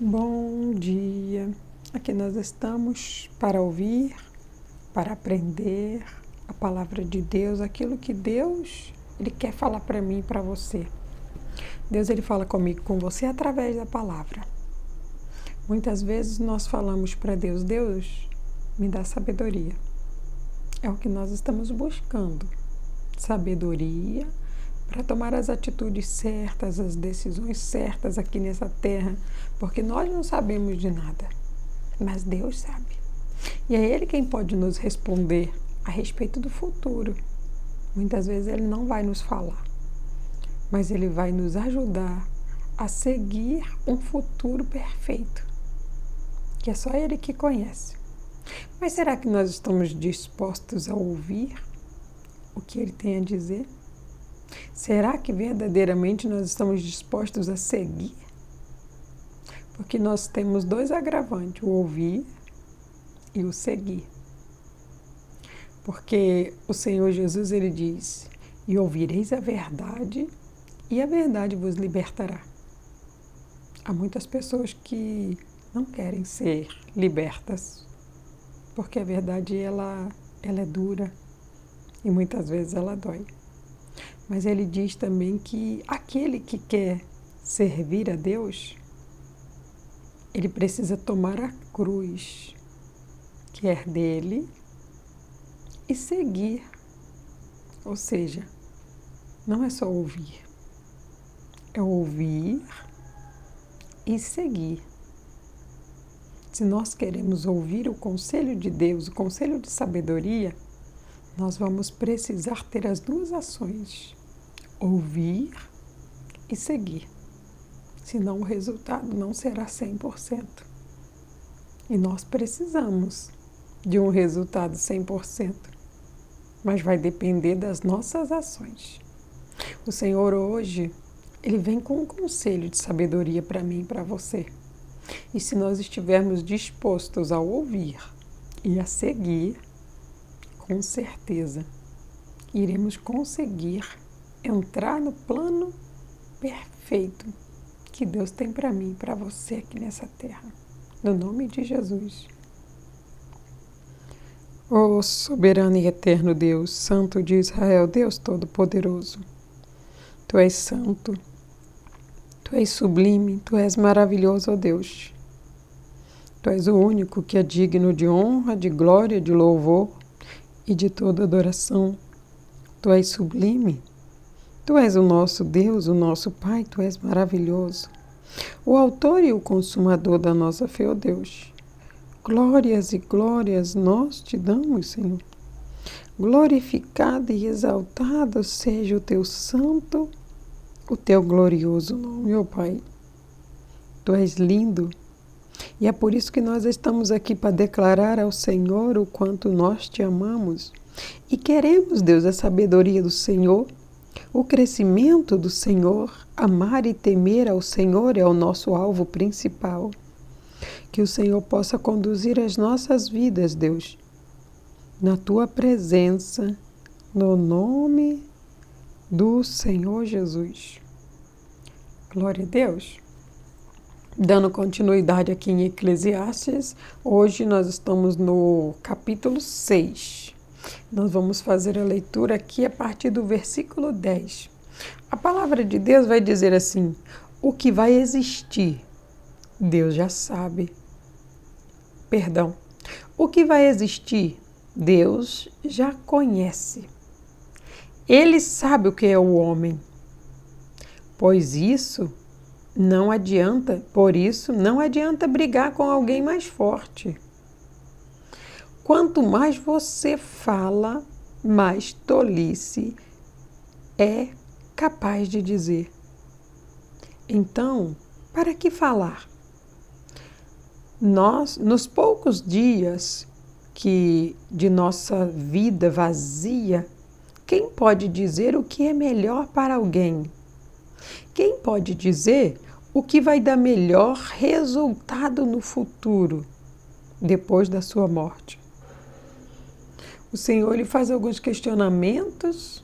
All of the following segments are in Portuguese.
Bom dia! Aqui nós estamos para ouvir, para aprender a palavra de Deus, aquilo que Deus ele quer falar para mim e para você. Deus ele fala comigo, com você através da palavra. Muitas vezes nós falamos para Deus, Deus me dá sabedoria. É o que nós estamos buscando, sabedoria para tomar as atitudes certas, as decisões certas aqui nessa terra, porque nós não sabemos de nada, mas Deus sabe. E é Ele quem pode nos responder a respeito do futuro. Muitas vezes Ele não vai nos falar, mas Ele vai nos ajudar a seguir um futuro perfeito, que é só Ele que conhece. Mas será que nós estamos dispostos a ouvir o que Ele tem a dizer? Será que verdadeiramente nós estamos dispostos a seguir? Porque nós temos dois agravantes, o ouvir e o seguir. Porque o Senhor Jesus, ele diz, e ouvireis a verdade, e a verdade vos libertará. Há muitas pessoas que não querem ser libertas, porque a verdade ela é dura e muitas vezes ela dói. Mas ele diz também que aquele que quer servir a Deus, ele precisa tomar a cruz, que é dele, e seguir. Ou seja, não é só ouvir, é ouvir e seguir. Se nós queremos ouvir o conselho de Deus, o conselho de sabedoria, nós vamos precisar ter as duas ações, ouvir e seguir. Senão o resultado não será 100%. E nós precisamos de um resultado 100%, mas vai depender das nossas ações. O Senhor hoje, Ele vem com um conselho de sabedoria para mim e para você. E se nós estivermos dispostos a ouvir e a seguir, com certeza, iremos conseguir entrar no plano perfeito que Deus tem para mim e para você aqui nessa terra. No nome de Jesus. Ó soberano e eterno Deus, Santo de Israel, Deus Todo-Poderoso, Tu és santo, Tu és sublime, Tu és maravilhoso, ó Deus. Tu és o único que é digno de honra, de glória, de louvor e de toda adoração. Tu és sublime, Tu és o nosso Deus, o nosso Pai, Tu és maravilhoso. O autor e o consumador da nossa fé, ó Deus. Glórias e glórias nós te damos, Senhor. Glorificado e exaltado seja o Teu santo, o Teu glorioso nome, ó Pai. Tu és lindo e é por isso que nós estamos aqui para declarar ao Senhor o quanto nós te amamos e queremos, Deus, a sabedoria do Senhor, o crescimento do Senhor. Amar e temer ao Senhor é o nosso alvo principal. Que o Senhor possa conduzir as nossas vidas, Deus, na Tua presença, no nome do Senhor Jesus. Glória a Deus. Dando continuidade aqui em Eclesiastes, hoje nós estamos no capítulo 6. Nós vamos fazer a leitura aqui a partir do versículo 10. A palavra de Deus vai dizer assim: o que vai existir, Deus já sabe. Perdão. O que vai existir, Deus já conhece. Ele sabe o que é o homem. Por isso, não adianta brigar com alguém mais forte. Quanto mais você fala, mais tolice é capaz de dizer. Então, para que falar? Nós, nos poucos dias de nossa vida vazia, quem pode dizer o que é melhor para alguém? Quem pode dizer o que vai dar melhor resultado no futuro, depois da sua morte? O Senhor ele faz alguns questionamentos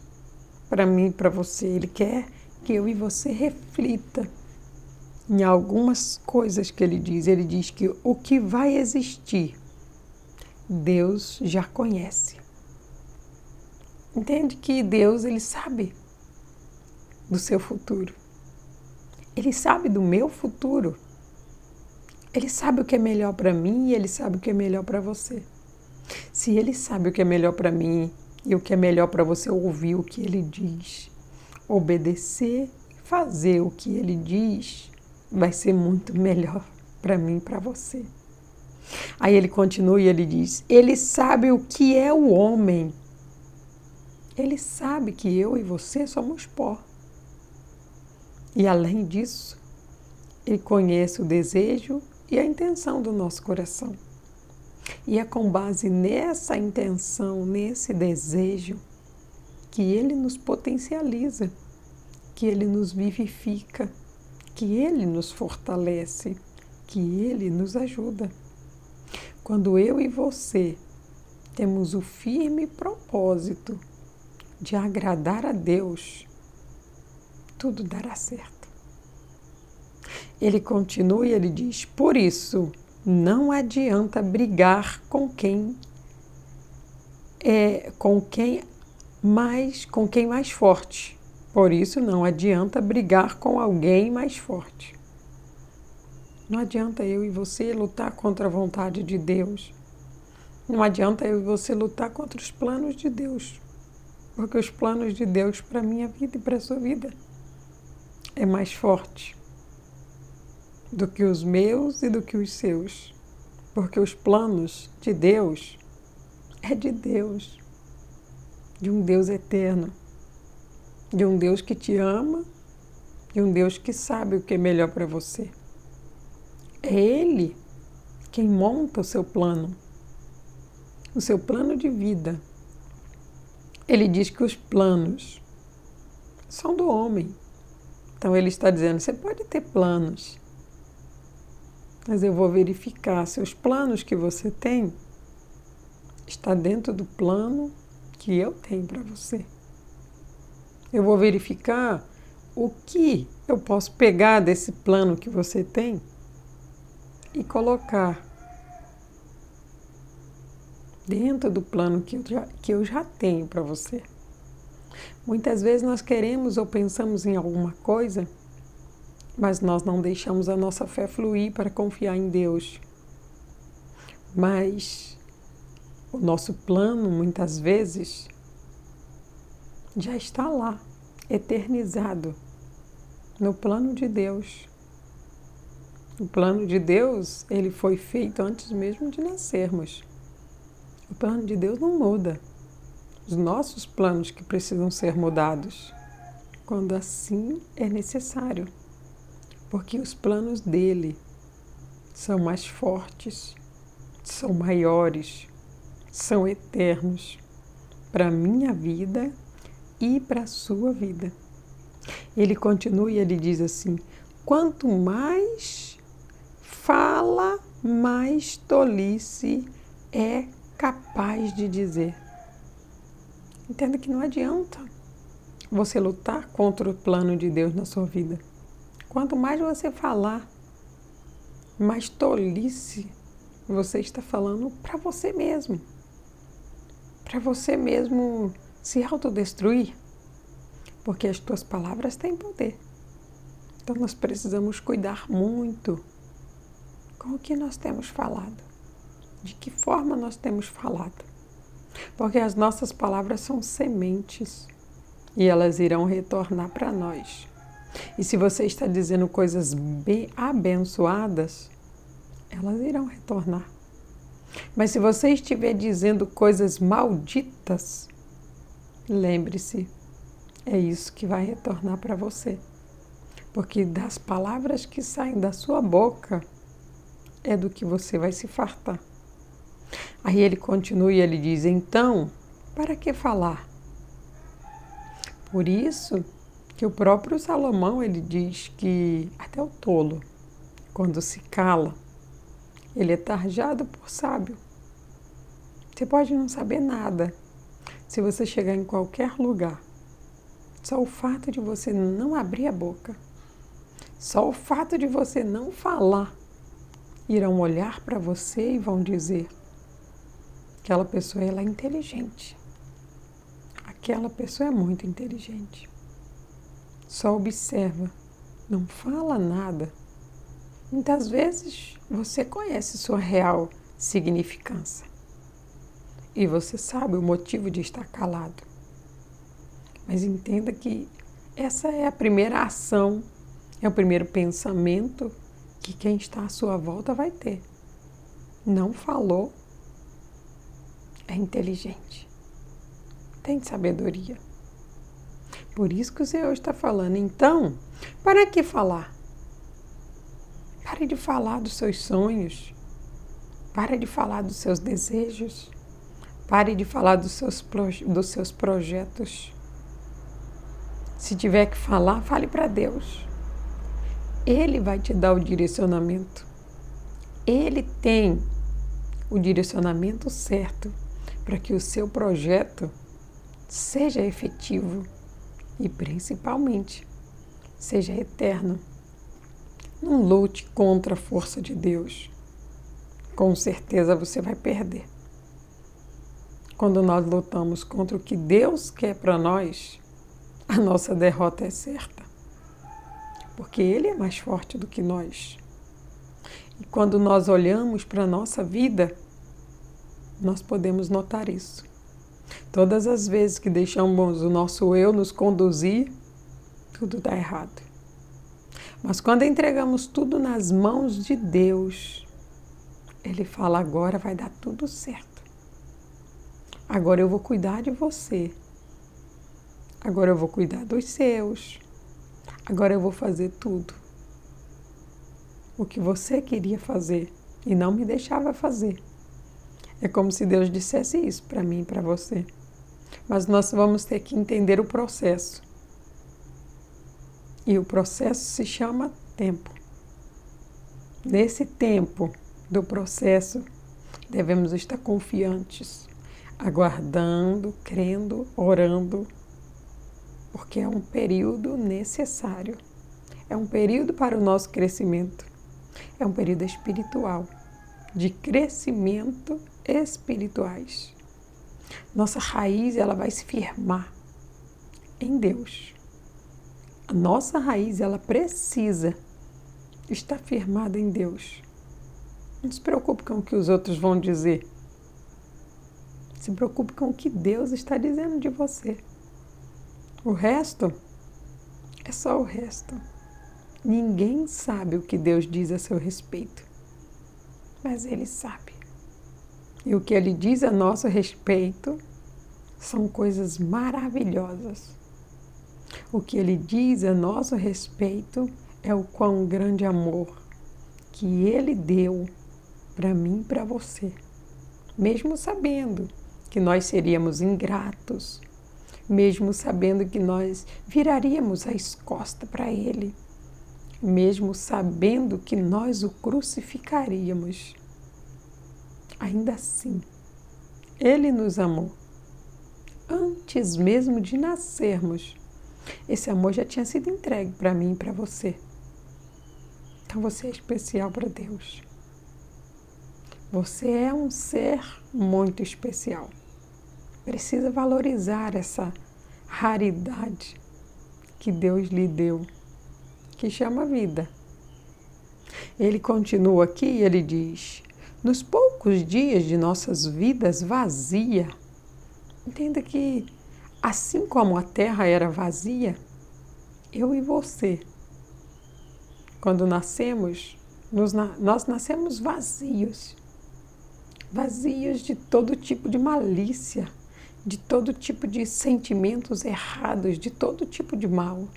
para mim e para você. Ele quer que eu e você reflita em algumas coisas que ele diz que o que vai existir, Deus já conhece. Entende que Deus, ele sabe do seu futuro. Ele sabe do meu futuro. Ele sabe o que é melhor para mim e ele sabe o que é melhor para você. Se ele sabe o que é melhor para mim e o que é melhor para você ouvir o que ele diz, obedecer, fazer o que ele diz, vai ser muito melhor para mim e para você. Aí ele continua e ele diz: ele sabe o que é o homem. Ele sabe que eu e você somos pó. E além disso, ele conhece o desejo e a intenção do nosso coração. E é com base nessa intenção, nesse desejo, que ele nos potencializa, que ele nos vivifica, que ele nos fortalece, que ele nos ajuda. Quando eu e você temos o firme propósito de agradar a Deus, tudo dará certo. Ele continua e ele diz: por isso, não adianta brigar com quem mais forte. Por isso, não adianta brigar com alguém mais forte. Não adianta eu e você lutar contra a vontade de Deus. Não adianta eu e você lutar contra os planos de Deus. Porque os planos de Deus para a minha vida e para a sua vida é mais forte do que os meus e do que os seus. Porque os planos de Deus é de Deus, de um Deus eterno, de um Deus que te ama, de um Deus que sabe o que é melhor para você. É Ele quem monta o seu plano de vida. Ele diz que os planos são do homem. Então ele está dizendo: você pode ter planos, mas eu vou verificar se os planos que você tem está dentro do plano que eu tenho para você. Eu vou verificar o que eu posso pegar desse plano que você tem e colocar dentro do plano que eu já tenho para você. Muitas vezes nós queremos ou pensamos em alguma coisa, mas nós não deixamos a nossa fé fluir para confiar em Deus. Mas o nosso plano, muitas vezes, já está lá, eternizado, no plano de Deus. O plano de Deus, ele foi feito antes mesmo de nascermos. O plano de Deus não muda. Os nossos planos que precisam ser mudados, quando assim é necessário. Porque os planos dele são mais fortes, são maiores, são eternos para a minha vida e para a sua vida. Ele continua e ele diz assim: quanto mais fala, mais tolice é capaz de dizer. Entenda que não adianta você lutar contra o plano de Deus na sua vida. Quanto mais você falar, mais tolice você está falando para você mesmo. Para você mesmo se autodestruir. Porque as tuas palavras têm poder. Então nós precisamos cuidar muito com o que nós temos falado. De que forma nós temos falado. Porque as nossas palavras são sementes e elas irão retornar para nós. E se você está dizendo coisas bem abençoadas, elas irão retornar. Mas se você estiver dizendo coisas malditas, lembre-se, é isso que vai retornar para você. Porque das palavras que saem da sua boca, é do que você vai se fartar. Aí ele continua e ele diz: então, para que falar? Por isso que o próprio Salomão, ele diz que até o tolo, quando se cala, ele é tarjado por sábio. Você pode não saber nada. Se você chegar em qualquer lugar, só o fato de você não abrir a boca, Só o fato de você não falar, irão olhar para você e vão dizer: aquela pessoa ela é inteligente. Aquela pessoa é muito inteligente. Só observa, não fala nada. Muitas vezes você conhece sua real significância e você sabe o motivo de estar calado. Mas entenda que essa é a primeira ação, é o primeiro pensamento que quem está à sua volta vai ter. Não falou, é inteligente, tem sabedoria. Por isso que o Senhor está falando. Então, para que falar? Pare de falar dos seus sonhos. Pare de falar dos seus desejos. Pare de falar dos seus projetos. Se tiver que falar, fale para Deus. Ele vai te dar o direcionamento. Ele tem o direcionamento certo para que o seu projeto seja efetivo e, principalmente, seja eterno. Não lute contra a força de Deus. Com certeza você vai perder. Quando nós lutamos contra o que Deus quer para nós, a nossa derrota é certa. Porque Ele é mais forte do que nós. E quando nós olhamos para a nossa vida, nós podemos notar isso. Todas as vezes que deixamos o nosso eu nos conduzir, tudo dá errado. Mas quando entregamos tudo nas mãos de Deus, Ele fala: agora vai dar tudo certo. Agora eu vou cuidar de você. Agora eu vou cuidar dos seus. Agora eu vou fazer tudo. O que você queria fazer e não me deixava fazer. É como se Deus dissesse isso para mim e para você. Mas nós vamos ter que entender o processo. E o processo se chama tempo. Nesse tempo do processo, devemos estar confiantes, aguardando, crendo, orando, porque é um período necessário. É um período para o nosso crescimento. É um período espiritual, de crescimento espirituais. Nossa raiz, ela vai se firmar em Deus. A nossa raiz, ela precisa estar firmada em Deus. Não se preocupe com o que os outros vão dizer. Se preocupe com o que Deus está dizendo de você. O resto é só o resto. Ninguém sabe o que Deus diz a seu respeito, mas Ele sabe. E o que Ele diz a nosso respeito são coisas maravilhosas. O que Ele diz a nosso respeito é o quão grande amor que Ele deu para mim e para você. Mesmo sabendo que nós seríamos ingratos, mesmo sabendo que nós viraríamos as costas para Ele, mesmo sabendo que nós o crucificaríamos, ainda assim, Ele nos amou. Antes mesmo de nascermos, esse amor já tinha sido entregue para mim e para você. Então você é especial para Deus. Você é um ser muito especial. Precisa valorizar essa raridade que Deus lhe deu, que chama vida. Ele continua aqui e ele diz: nos poucos dias de nossas vidas vazia, entenda que assim como a terra era vazia, eu e você, quando nascemos, nós nascemos vazios. Vazios de todo tipo de malícia, de todo tipo de sentimentos errados, de todo tipo de mal.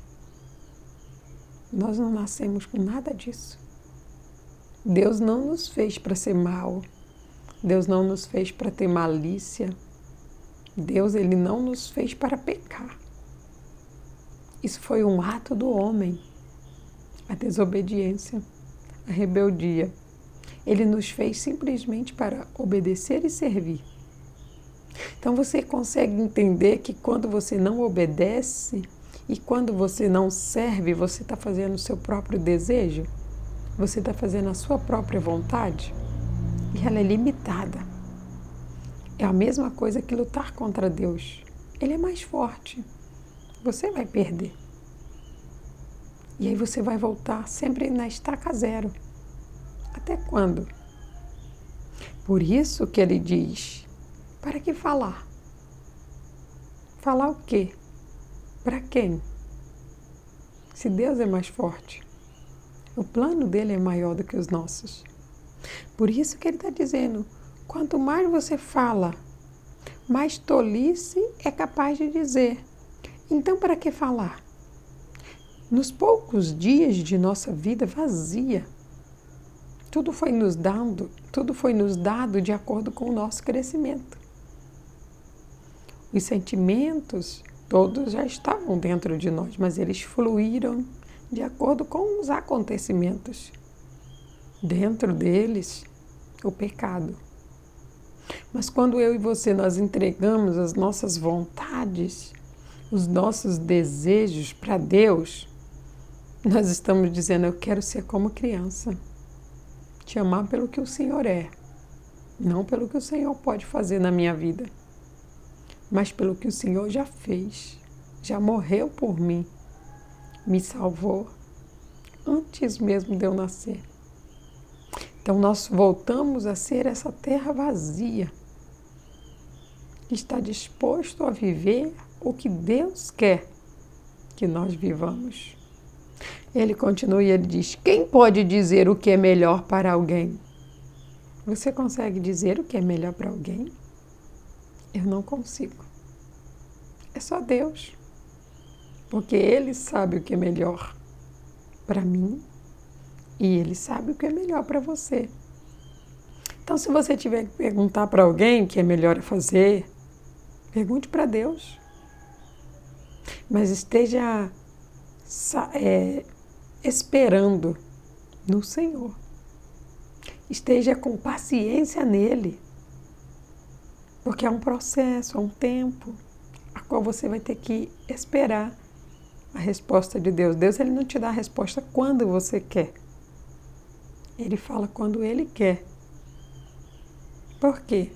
Nós não nascemos com nada disso. Deus não nos fez para ser mal. Deus não nos fez para ter malícia. Deus, Ele não nos fez para pecar. Isso foi um ato do homem, a desobediência, a rebeldia. Ele nos fez simplesmente para obedecer e servir. Então você consegue entender que quando você não obedece E quando você não serve, você está fazendo o seu próprio desejo? Você está fazendo a sua própria vontade? E ela é limitada. É a mesma coisa que lutar contra Deus. Ele é mais forte. Você vai perder. E aí você vai voltar sempre na estaca zero. Até quando? Por isso que ele diz, para que falar? Falar o quê? Para quem? Se Deus é mais forte, o plano dele é maior do que os nossos. Por isso que ele está dizendo, quanto mais você fala, mais tolice é capaz de dizer. Então, para que falar? Nos poucos dias de nossa vida vazia, tudo foi nos dado de acordo com o nosso crescimento. Os sentimentos, todos já estavam dentro de nós, mas eles fluíram de acordo com os acontecimentos. Dentro deles, o pecado. Mas quando eu e você nós entregamos as nossas vontades, os nossos desejos para Deus, nós estamos dizendo, eu quero ser como criança. Te amar pelo que o Senhor é, não pelo que o Senhor pode fazer na minha vida, mas pelo que o Senhor já fez, já morreu por mim, me salvou antes mesmo de eu nascer. Então nós voltamos a ser essa terra vazia, que está disposto a viver o que Deus quer que nós vivamos. Ele continua e ele diz, quem pode dizer o que é melhor para alguém? Você consegue dizer o que é melhor para alguém? Eu não consigo. É só Deus. Porque Ele sabe o que é melhor para mim e Ele sabe o que é melhor para você. Então, se você tiver que perguntar para alguém o que é melhor fazer, pergunte para Deus. Mas esteja esperando no Senhor. Esteja com paciência nele. Porque é um processo, é um tempo, a qual você vai ter que esperar a resposta de Deus. Deus ele não te dá a resposta quando você quer. Ele fala quando Ele quer. Por quê?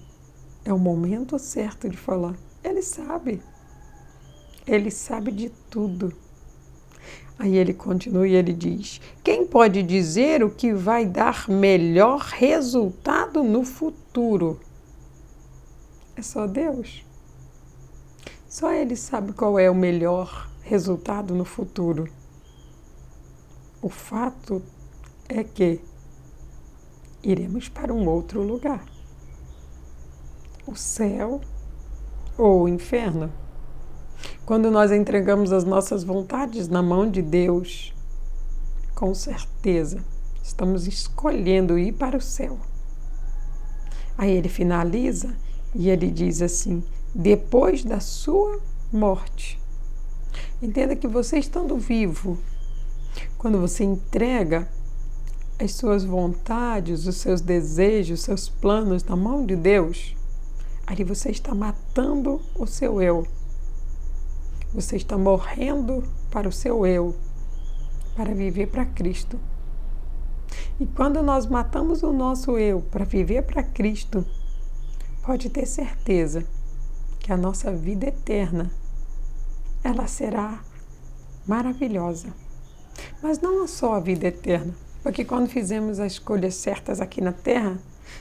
É o momento certo de falar. Ele sabe. Ele sabe de tudo. Aí ele continua e ele diz, quem pode dizer o que vai dar melhor resultado no futuro? É só Deus. Só Ele sabe qual é o melhor resultado no futuro. O fato é que iremos para um outro lugar. O céu ou o inferno. Quando nós entregamos as nossas vontades na mão de Deus, com certeza, estamos escolhendo ir para o céu. Aí ele finaliza e ele diz assim, depois da sua morte. Entenda que você estando vivo, quando você entrega as suas vontades, os seus desejos, os seus planos na mão de Deus, aí você está matando o seu eu. Você está morrendo para o seu eu, para viver para Cristo. E quando nós matamos o nosso eu para viver para Cristo, pode ter certeza que a nossa vida eterna, ela será maravilhosa. Mas não só a vida eterna, porque quando fizemos as escolhas certas aqui na Terra,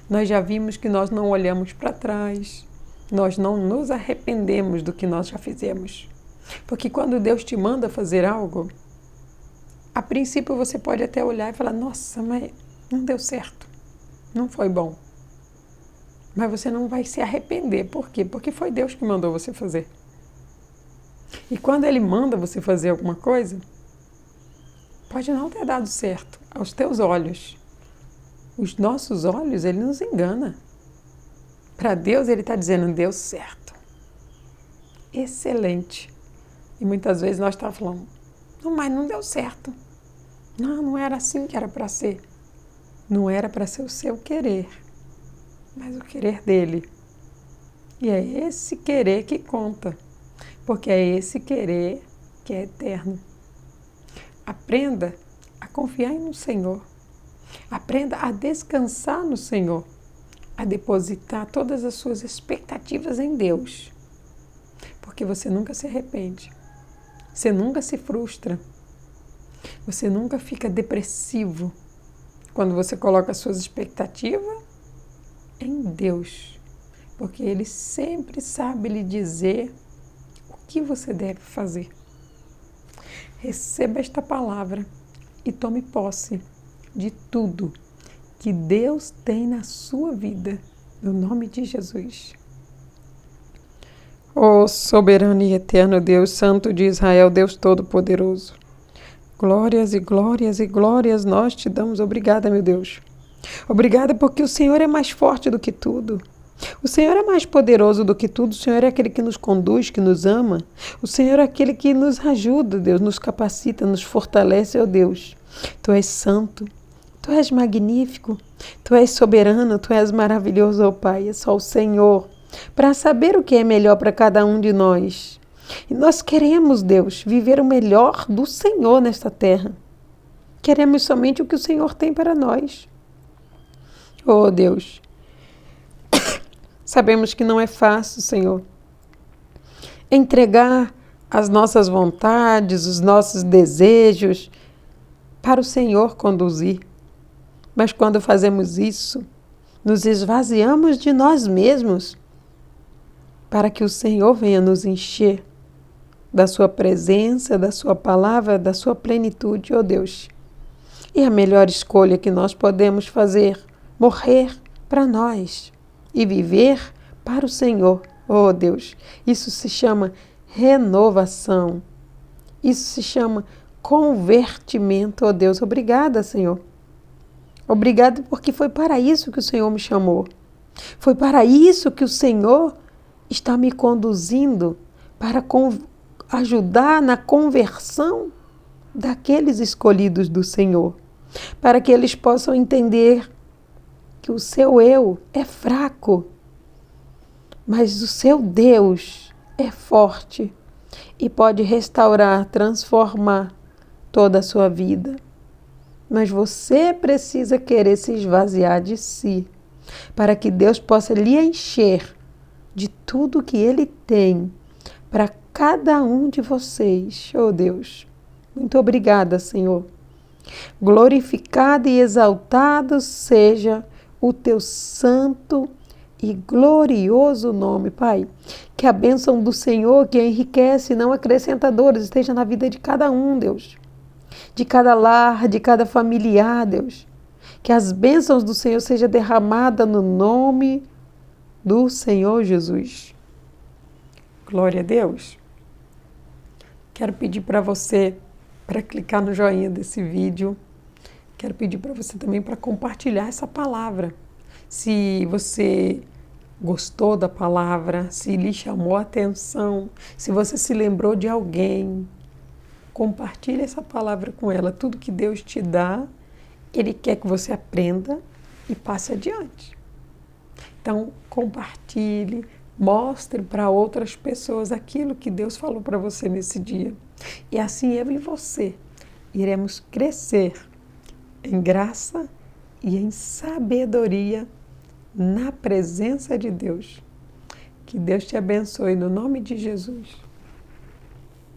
nós já vimos que nós não olhamos para trás, nós não nos arrependemos do que nós já fizemos. Porque quando Deus te manda fazer algo, a princípio você pode até olhar e falar, nossa, mas não deu certo, não foi bom. Mas você não vai se arrepender. Por quê? Porque foi Deus que mandou você fazer. E quando Ele manda você fazer alguma coisa, pode não ter dado certo aos teus olhos. Os nossos olhos, Ele nos engana. Para Deus, Ele está dizendo, deu certo. Excelente. E muitas vezes nós estamos falando, não, mas não deu certo. Não, não era assim que era para ser. Não era para ser o seu querer, mas o querer dele. E é esse querer que conta, porque é esse querer que é eterno. Aprenda a confiar no Senhor. Aprenda a descansar no Senhor, a depositar todas as suas expectativas em Deus, porque você nunca se arrepende, você nunca se frustra, você nunca fica depressivo quando você coloca as suas expectativas em Deus, porque Ele sempre sabe lhe dizer o que você deve fazer. Receba esta palavra e tome posse de tudo que Deus tem na sua vida, no nome de Jesus. Ó soberano e eterno Deus, Santo de Israel, Deus Todo-Poderoso, glórias e glórias e glórias nós te damos. Obrigada, meu Deus. Obrigada porque o Senhor é mais forte do que tudo. O Senhor é mais poderoso do que tudo. O Senhor é aquele que nos conduz, que nos ama. O Senhor é aquele que nos ajuda, Deus, nos capacita, nos fortalece, ó Deus. Tu és santo, Tu és magnífico, Tu és soberano, Tu és maravilhoso, ó Pai. É só o Senhor para saber o que é melhor para cada um de nós. E nós queremos, Deus, viver o melhor do Senhor nesta terra. Queremos somente o que o Senhor tem para nós. Oh, Deus, sabemos que não é fácil, Senhor, entregar as nossas vontades, os nossos desejos para o Senhor conduzir. Mas quando fazemos isso, nos esvaziamos de nós mesmos para que o Senhor venha nos encher da sua presença, da sua palavra, da sua plenitude, ó Deus. E a melhor escolha que nós podemos fazer, morrer para nós e viver para o Senhor, ó Deus. Isso se chama renovação. Isso se chama convertimento, ó Deus. Obrigada, Senhor. Obrigada porque foi para isso que o Senhor me chamou. Foi para isso que o Senhor está me conduzindo, para ajudar na conversão daqueles escolhidos do Senhor, para que eles possam entender que o seu eu é fraco, mas o seu Deus é forte e pode restaurar, transformar toda a sua vida. Mas você precisa querer se esvaziar de si, para que Deus possa lhe encher de tudo que Ele tem para cada um de vocês. Oh Deus, muito obrigada, Senhor. Glorificado e exaltado seja o Teu santo e glorioso nome, Pai. Que a bênção do Senhor, que enriquece e não acrescenta dores, esteja na vida de cada um, Deus. De cada lar, de cada familiar, Deus. Que as bênçãos do Senhor sejam derramadas no nome do Senhor Jesus. Glória a Deus. Quero pedir para você para clicar no joinha desse vídeo. Quero pedir para você também para compartilhar essa palavra. Se você gostou da palavra, se lhe chamou a atenção, se você se lembrou de alguém, compartilhe essa palavra com ela. Tudo que Deus te dá, Ele quer que você aprenda e passe adiante. Então, compartilhe, mostre para outras pessoas aquilo que Deus falou para você nesse dia. E assim eu e você iremos crescer em graça e em sabedoria na presença de Deus. Que Deus te abençoe no nome de Jesus.